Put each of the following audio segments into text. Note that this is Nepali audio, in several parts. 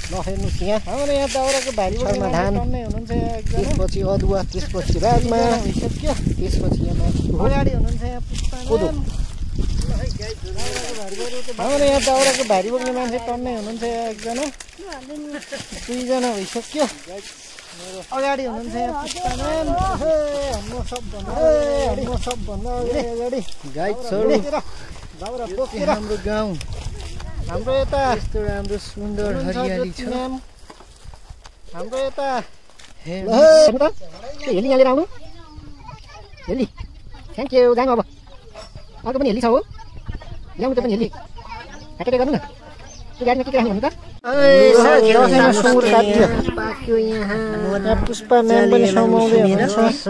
नहेर्नुस् यहाँ हाम्रो यहाँ दाउराको भारी छरमा धान टन्नै हुनुहुन्छ यहाँ एकजना त्यसपछि अदुवा त्यसपछि राजमा भइसक्यो त्यसपछि यहाँ माथि अगाडि हुनुहुन्छ यहाँ पुष्पा कोदो हाम्रो यहाँ दाउराको भारी बोक्ने मान्छे टन्नै हुनुहुन्छ यहाँ एकजना दुईजना भइसक्यो अगाडि हुनुहुन्छ यहाँ पुष्पा हाम्रो सबभन्दा अगाडि गाइडहरू दाउरा बोकेर हाम्रो गाउँ हाम्रो यता यस्तो राम्रो सुन्दर हरियाली छ हाम्रो यता हेली यहाँ लिएर आउनु हेली थ्याङ्क यू जानु अब अर्को पनि हेली छ हो ल्याउनु त्यो पनि हेली ह्याकेट गर्नु न त्यो गाडीमा के राख्नु भन्नु त पुष्पा म्याम पनि समाउँदै हुनुहुन्छ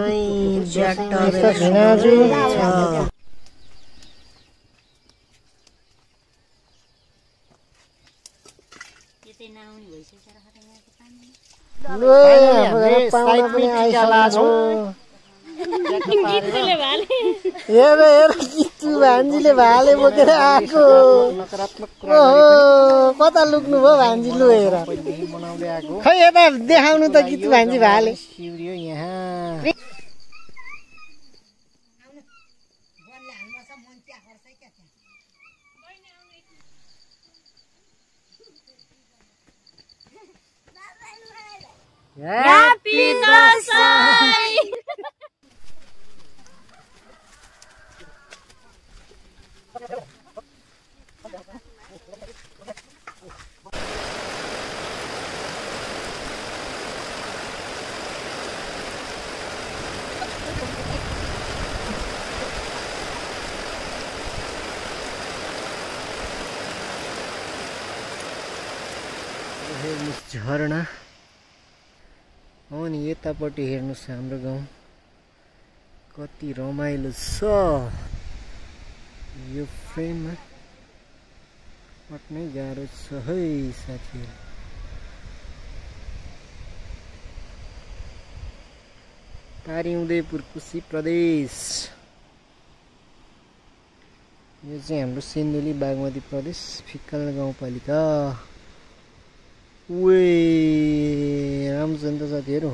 हेर किच्चु भान्जीले भाले बोकेर आएको कता लुक्नु भयो भान्जी लु हेर खै यता देखाउनु त किच्चु भान्जी भाले यहाँ Happy Dasai! झरना अनि यतापट्टि हेर्नुस् हाम्रो गाउँ कति रमाइलो छ यो फ्रेममा अट्नै गाह्रो छ है साथीहरु पारी उदयपुर कुशी प्रदेश यो चाहिँ हाम्रो सिन्धुली बागमती प्रदेश फिक्कल गाउँपालिका वे राम्रो छ नि त साथीहरु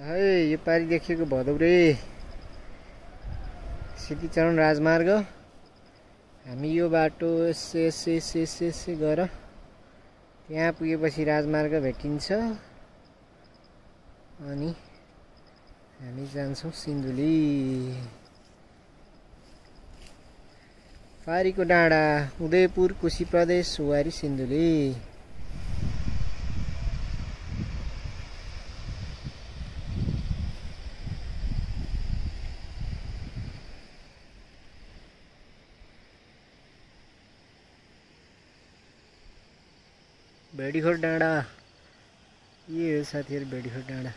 है यो पारी देखिएको भदौरे सिद्धिचरण राजमार्ग हामी यो बाटो यसै गएर त्यहाँ पुगेपछि राजमार्ग भेटिन्छ अनि हामी जान्छौं सिन्धुली पारीको डाँडा उदयपुर कुशी प्रदेश वारी सिन्धुली बेडीखोर डाँडा ये हो साथीहरु बेडीखोर डाँडा